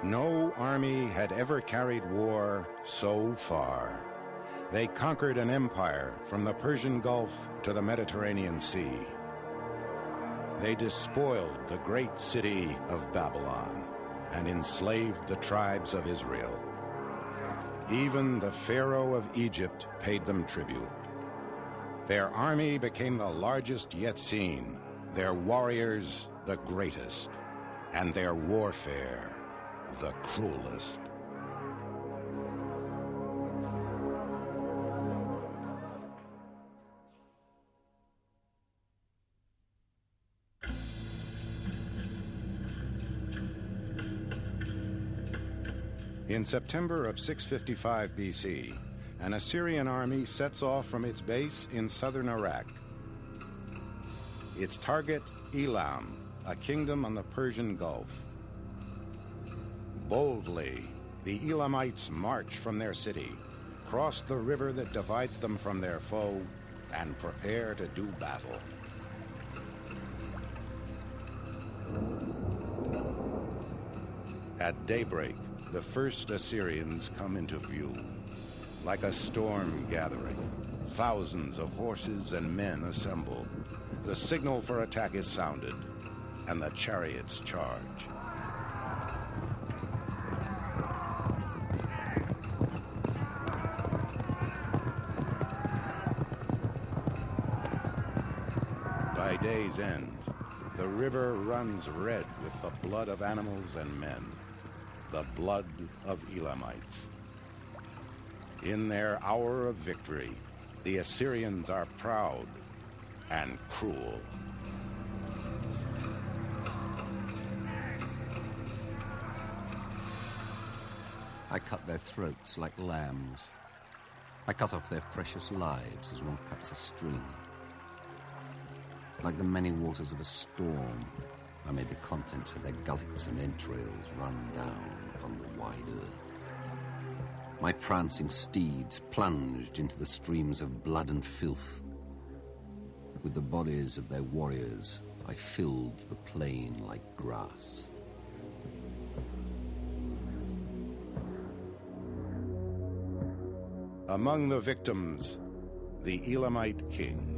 No army had ever carried war so far. They conquered an empire from the Persian Gulf to the Mediterranean Sea. They despoiled the great city of Babylon and enslaved the tribes of Israel. Even the Pharaoh of Egypt paid them tribute. Their army became the largest yet seen, their warriors the greatest, and their warfare the cruelest. In September of 655 BC, an Assyrian army sets off from its base in southern Iraq. Its target, Elam, a kingdom on the Persian Gulf. Boldly, the Elamites march from their city, cross the river that divides them from their foe, and prepare to do battle. At daybreak, the first Assyrians come into view. Like a storm gathering, thousands of horses and men assemble. The signal for attack is sounded, and the chariots charge. By day's end, the river runs red with the blood of animals and men, the blood of Elamites. In their hour of victory, the Assyrians are proud and cruel. I cut their throats like lambs. I cut off their precious lives as one cuts a string. Like the many waters of a storm, I made the contents of their gullets and entrails run down upon the wide earth. My prancing steeds plunged into the streams of blood and filth. With the bodies of their warriors, I filled the plain like grass. Among the victims, the Elamite king.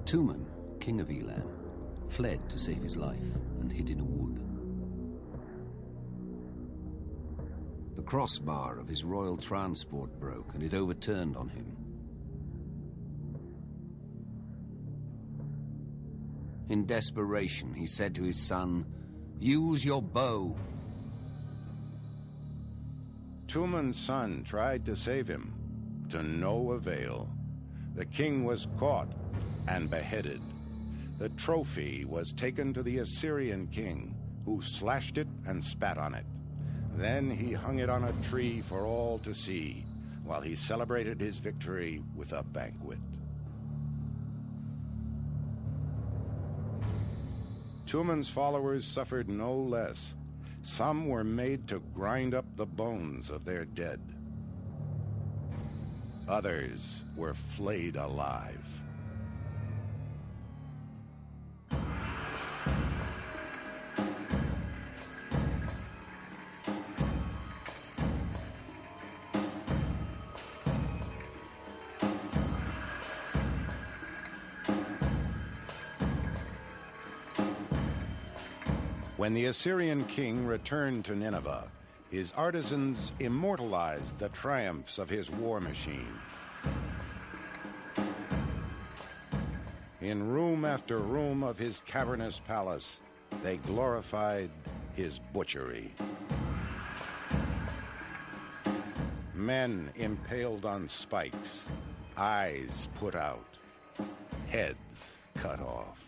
Tuman, king of Elam, fled to save his life and hid in a wood. The crossbar of his royal transport broke and it overturned on him. In desperation, he said to his son, "Use your bow." Tuman's son tried to save him, to no avail. The king was caught and beheaded. The trophy was taken to the Assyrian king, who slashed it and spat on it. Then he hung it on a tree for all to see, while he celebrated his victory with a banquet. Tuman's followers suffered no less. Some were made to grind up the bones of their dead. Others were flayed alive. When the Assyrian king returned to Nineveh, his artisans immortalized the triumphs of his war machine. In room after room of his cavernous palace, they glorified his butchery. Men impaled on spikes, eyes put out, heads cut off.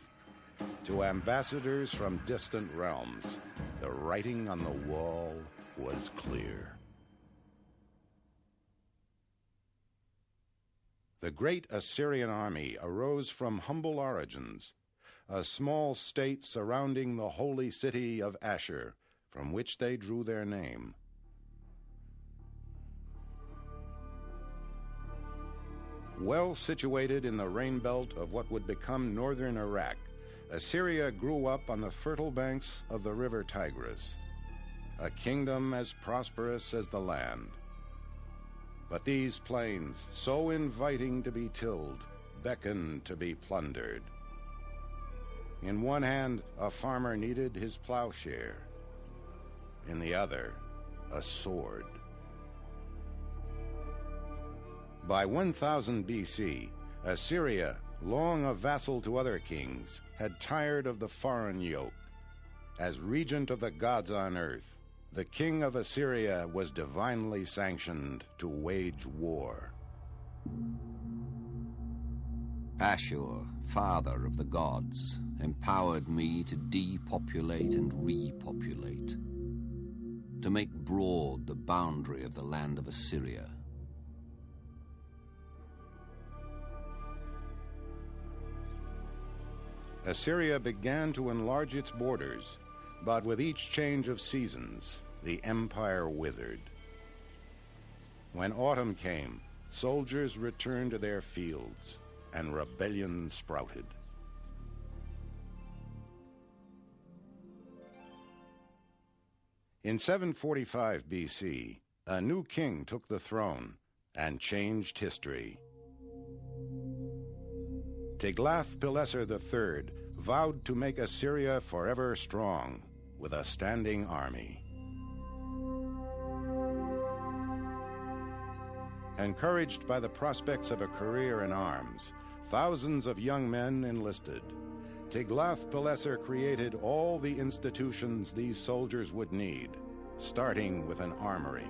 To ambassadors from distant realms, the writing on the wall was clear. The great Assyrian army arose from humble origins, a small state surrounding the holy city of Ashur, from which they drew their name. Well situated in the rain belt of what would become northern Iraq, Assyria grew up on the fertile banks of the river Tigris, a kingdom as prosperous as the land. But these plains, so inviting to be tilled, beckoned to be plundered. In one hand, a farmer needed his plowshare. In the other, a sword. By 1000 BC, Assyria, long a vassal to other kings, had tired of the foreign yoke. As regent of the gods on earth, the king of Assyria was divinely sanctioned to wage war. Ashur, father of the gods, empowered me to depopulate and repopulate, to make broad the boundary of the land of Assyria. Assyria began to enlarge its borders, but with each change of seasons, the empire withered. When autumn came, soldiers returned to their fields, and rebellion sprouted. In 745 BC, a new king took the throne and changed history. Tiglath-Pileser III vowed to make Assyria forever strong with a standing army. Encouraged by the prospects of a career in arms, thousands of young men enlisted. Tiglath-Pileser created all the institutions these soldiers would need, starting with an armory.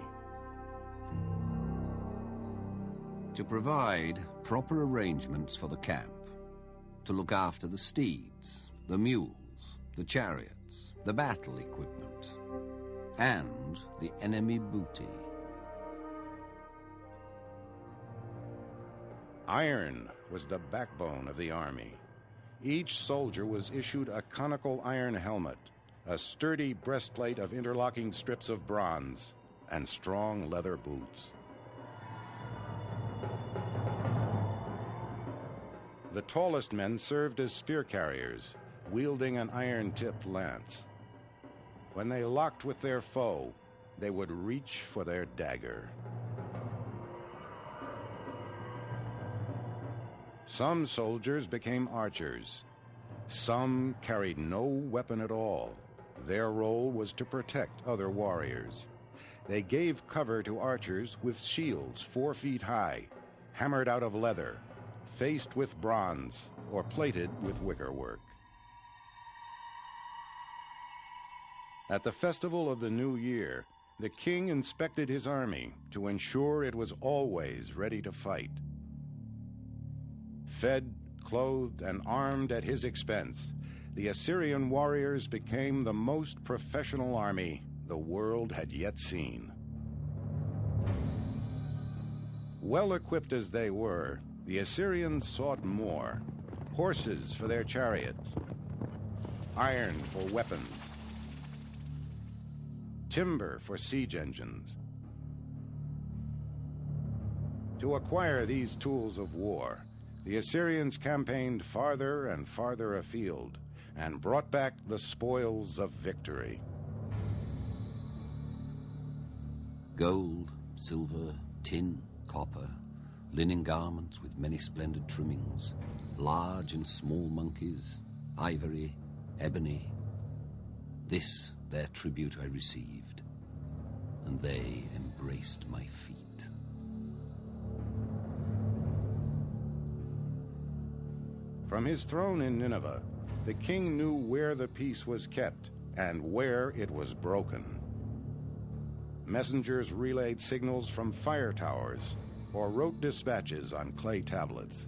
To provide proper arrangements for the camp, to look after the steeds, the mules, the chariots, the battle equipment, and the enemy booty. Iron was the backbone of the army. Each soldier was issued a conical iron helmet, a sturdy breastplate of interlocking strips of bronze, and strong leather boots. The tallest men served as spear carriers, wielding an iron-tipped lance. When they locked with their foe, they would reach for their dagger. Some soldiers became archers. Some carried no weapon at all. Their role was to protect other warriors. They gave cover to archers with shields 4 feet high, hammered out of leather, faced with bronze, or plated with wickerwork. At the festival of the New Year, the king inspected his army to ensure it was always ready to fight. Fed, clothed, and armed at his expense, the Assyrian warriors became the most professional army the world had yet seen. Well equipped as they were, the Assyrians sought more: horses for their chariots, iron for weapons, timber for siege engines. To acquire these tools of war, the Assyrians campaigned farther and farther afield and brought back the spoils of victory. Gold, silver, tin, copper, linen garments with many splendid trimmings, large and small monkeys, ivory, ebony. This their tribute I received, and they embraced my feet. From his throne in Nineveh, the king knew where the peace was kept and where it was broken. Messengers relayed signals from fire towers or wrote dispatches on clay tablets.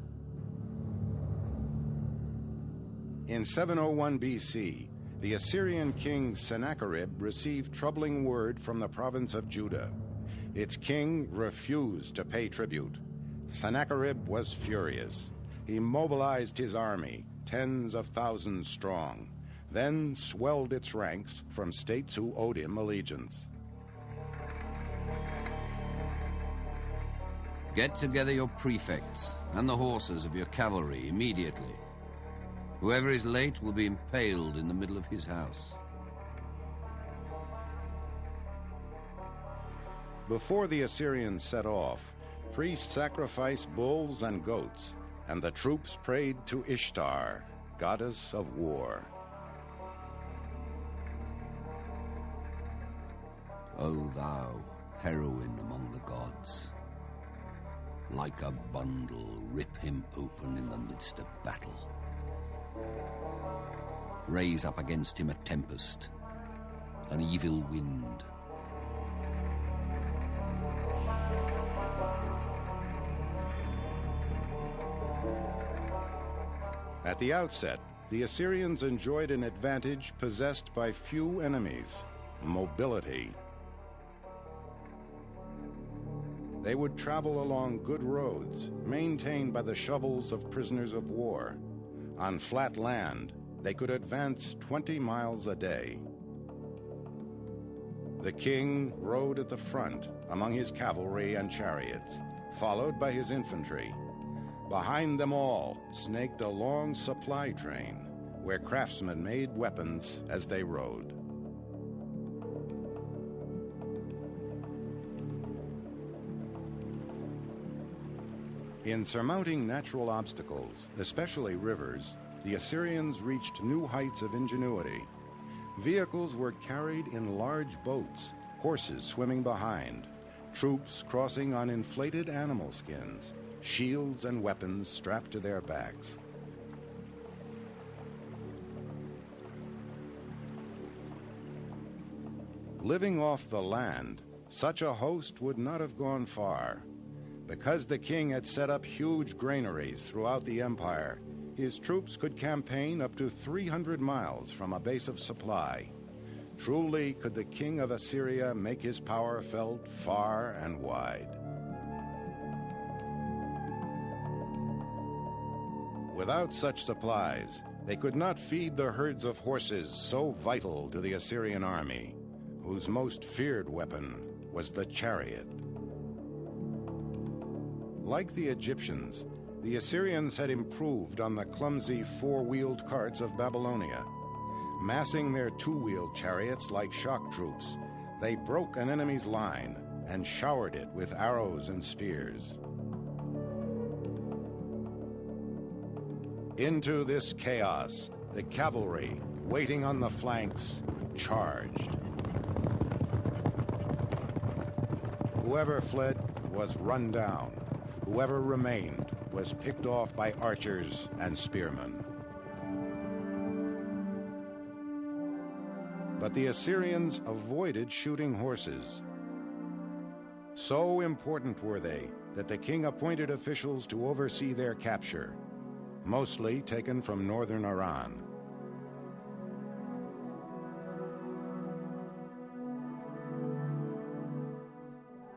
In 701 BC, the Assyrian king Sennacherib received troubling word from the province of Judah. Its king refused to pay tribute. Sennacherib was furious. He mobilized his army, tens of thousands strong, then swelled its ranks from states who owed him allegiance. Get together your prefects and the horses of your cavalry immediately. Whoever is late will be impaled in the middle of his house. Before the Assyrians set off, priests sacrificed bulls and goats, and the troops prayed to Ishtar, goddess of war. O thou, heroine among the gods, like a bundle rip him open in the midst of battle. Raise up against him a tempest, an evil wind. At the outset, the Assyrians enjoyed an advantage possessed by few enemies: mobility. They would travel along good roads, maintained by the shovels of prisoners of war. On flat land, they could advance 20 miles a day. The king rode at the front among his cavalry and chariots, followed by his infantry. Behind them all snaked a long supply train, where craftsmen made weapons as they rode. In surmounting natural obstacles, especially rivers, the Assyrians reached new heights of ingenuity. Vehicles were carried in large boats, horses swimming behind, troops crossing on inflated animal skins, shields and weapons strapped to their backs. Living off the land, such a host would not have gone far. Because the king had set up huge granaries throughout the empire, his troops could campaign up to 300 miles from a base of supply. Truly could the king of Assyria make his power felt far and wide. Without such supplies, they could not feed the herds of horses so vital to the Assyrian army, whose most feared weapon was the chariot. Like the Egyptians, the Assyrians had improved on the clumsy four-wheeled carts of Babylonia. Massing their two-wheeled chariots like shock troops, they broke an enemy's line and showered it with arrows and spears. Into this chaos, the cavalry, waiting on the flanks, charged. Whoever fled was run down. Whoever remained was picked off by archers and spearmen. But the Assyrians avoided shooting horses. So important were they that the king appointed officials to oversee their capture, mostly taken from northern Iran.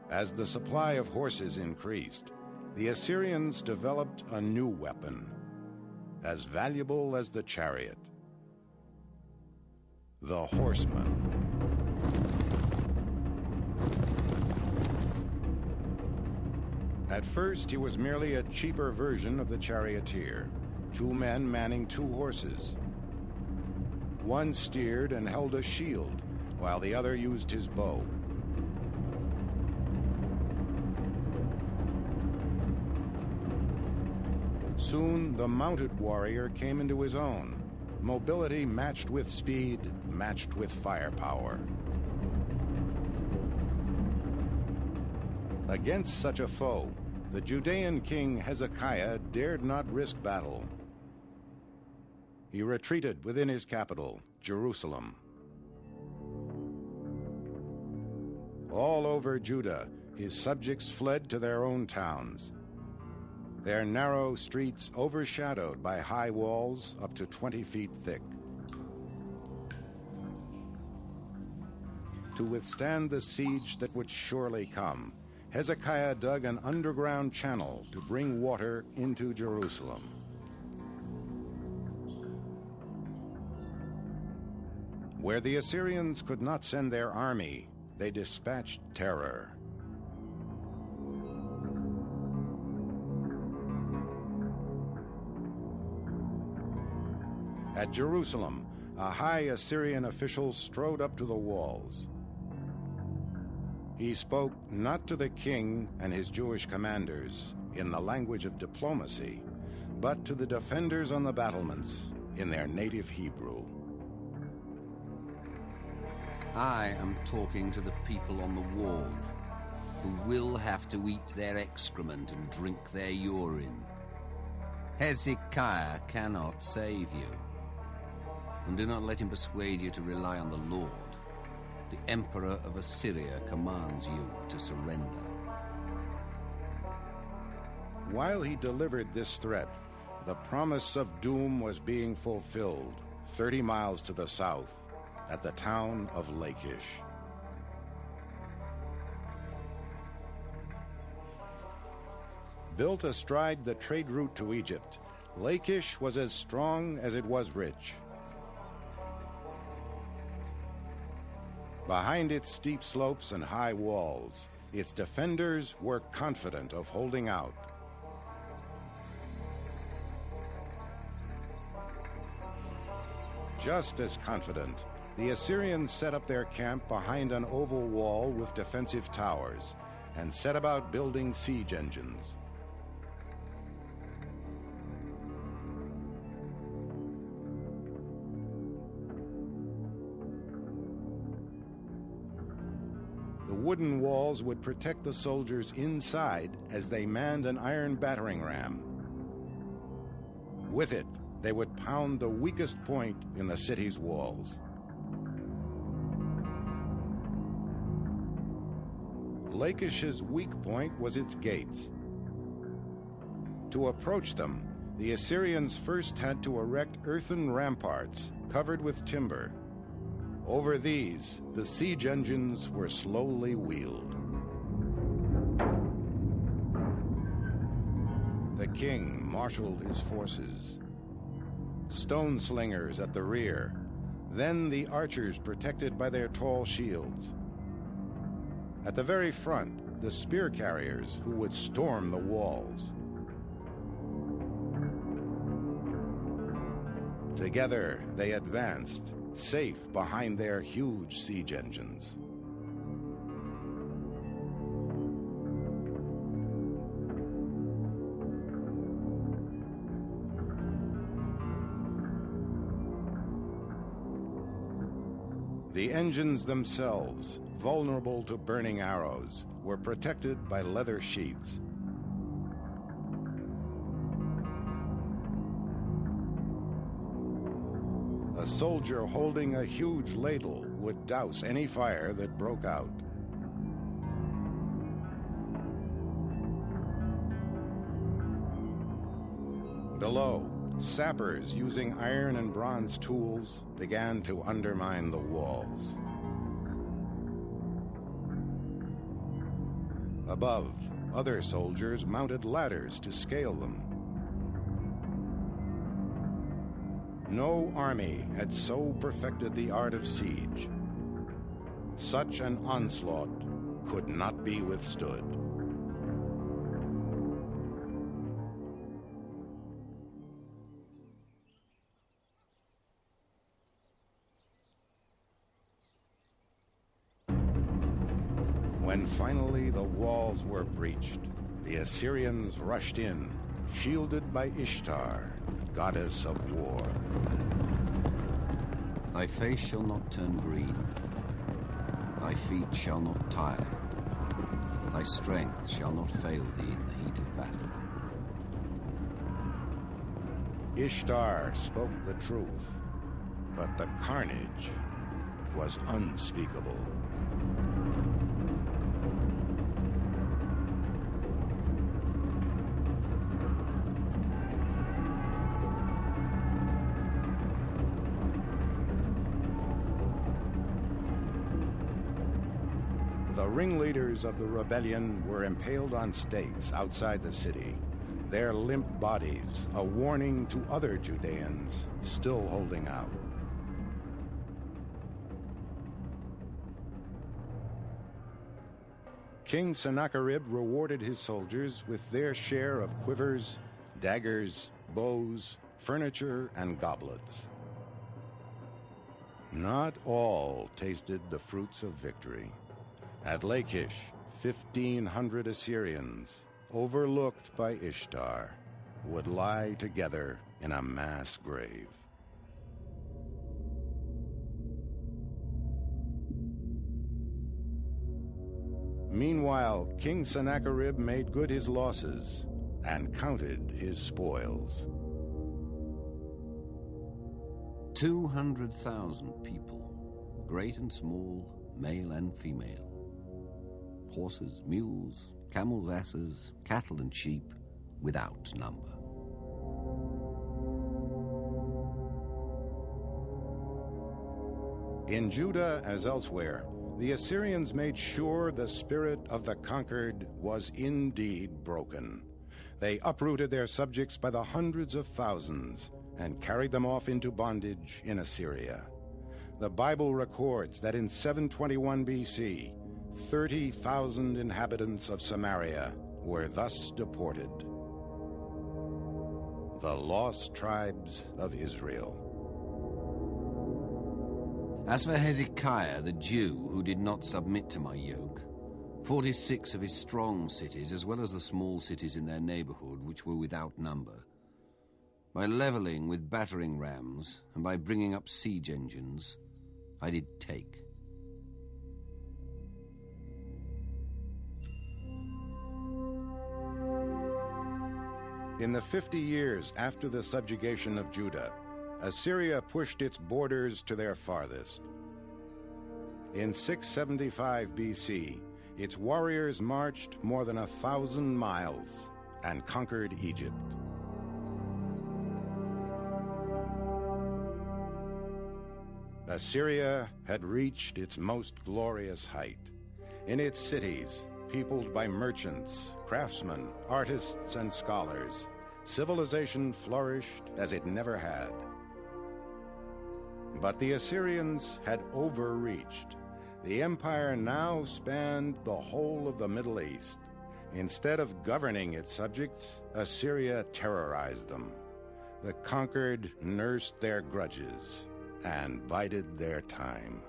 As the supply of horses increased, the Assyrians developed a new weapon, as valuable as the chariot: the horseman. At first, he was merely a cheaper version of the charioteer, two men manning two horses. One steered and held a shield, while the other used his bow. Soon, the mounted warrior came into his own. Mobility matched with speed, matched with firepower. Against such a foe, the Judean king Hezekiah dared not risk battle. He retreated within his capital, Jerusalem. All over Judah, his subjects fled to their own towns. Their narrow streets overshadowed by high walls up to 20 feet thick. To withstand the siege that would surely come, Hezekiah dug an underground channel to bring water into Jerusalem. Where the Assyrians could not send their army, they dispatched terror. At Jerusalem, a high Assyrian official strode up to the walls. He spoke not to the king and his Jewish commanders in the language of diplomacy, but to the defenders on the battlements in their native Hebrew. I am talking to the people on the wall, who will have to eat their excrement and drink their urine. Hezekiah cannot save you. And do not let him persuade you to rely on the Lord. The Emperor of Assyria commands you to surrender. While he delivered this threat, the promise of doom was being fulfilled 30 miles to the south at the town of Lachish. Built astride the trade route to Egypt, Lachish was as strong as it was rich. Behind its steep slopes and high walls, its defenders were confident of holding out. Just as confident, the Assyrians set up their camp behind an oval wall with defensive towers and set about building siege engines. The wooden walls would protect the soldiers inside as they manned an iron battering ram. With it, they would pound the weakest point in the city's walls. Lachish's weak point was its gates. To approach them, the Assyrians first had to erect earthen ramparts covered with timber. Over these, the siege engines were slowly wheeled. The king marshaled his forces. Stone slingers at the rear, then the archers protected by their tall shields. At the very front, the spear carriers who would storm the walls. Together, they advanced, safe behind their huge siege engines. The engines themselves, vulnerable to burning arrows, were protected by leather sheaths. A soldier holding a huge ladle would douse any fire that broke out. Below, sappers using iron and bronze tools began to undermine the walls. Above, other soldiers mounted ladders to scale them. No army had so perfected the art of siege. Such an onslaught could not be withstood. When finally the walls were breached, the Assyrians rushed in, shielded by Ishtar, goddess of war. Thy face shall not turn green, thy feet shall not tire, thy strength shall not fail thee in the heat of battle. Ishtar spoke the truth, but the carnage was unspeakable. The ringleaders of the rebellion were impaled on stakes outside the city, their limp bodies a warning to other Judeans still holding out. King Sennacherib rewarded his soldiers with their share of quivers, daggers, bows, furniture, and goblets. Not all tasted the fruits of victory. At Lachish, 1,500 Assyrians, overlooked by Ishtar, would lie together in a mass grave. Meanwhile, King Sennacherib made good his losses and counted his spoils. 200,000 people, great and small, male and female. Horses, mules, camels, asses, cattle and sheep, without number. In Judah, as elsewhere, the Assyrians made sure the spirit of the conquered was indeed broken. They uprooted their subjects by the hundreds of thousands and carried them off into bondage in Assyria. The Bible records that in 721 BC, 30,000 inhabitants of Samaria were thus deported. The lost tribes of Israel. As for Hezekiah, the Jew, who did not submit to my yoke, 46 of his strong cities, as well as the small cities in their neighborhood, which were without number, by leveling with battering rams and by bringing up siege engines, I did take. In the 50 years after the subjugation of Judah, Assyria pushed its borders to their farthest. In 675 BC, its warriors marched more than 1,000 miles and conquered Egypt. Assyria had reached its most glorious height. In its cities, peopled by merchants, craftsmen, artists, and scholars, civilization flourished as it never had. But the Assyrians had overreached. The empire now spanned the whole of the Middle East. Instead of governing its subjects, Assyria terrorized them. The conquered nursed their grudges and bided their time.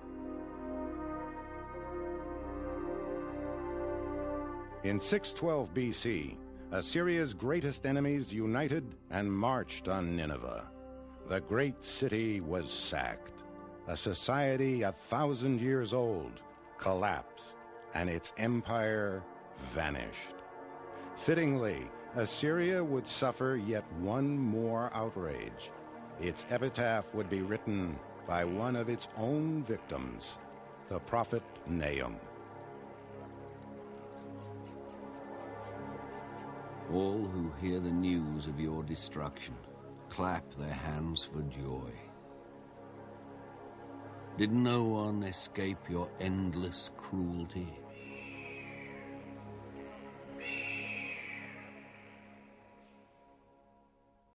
In 612 BC, Assyria's greatest enemies united and marched on Nineveh. The great city was sacked. A society 1,000 years old collapsed, and its empire vanished. Fittingly, Assyria would suffer yet one more outrage. Its epitaph would be written by one of its own victims, the prophet Nahum. All who hear the news of your destruction clap their hands for joy. Did no one escape your endless cruelty?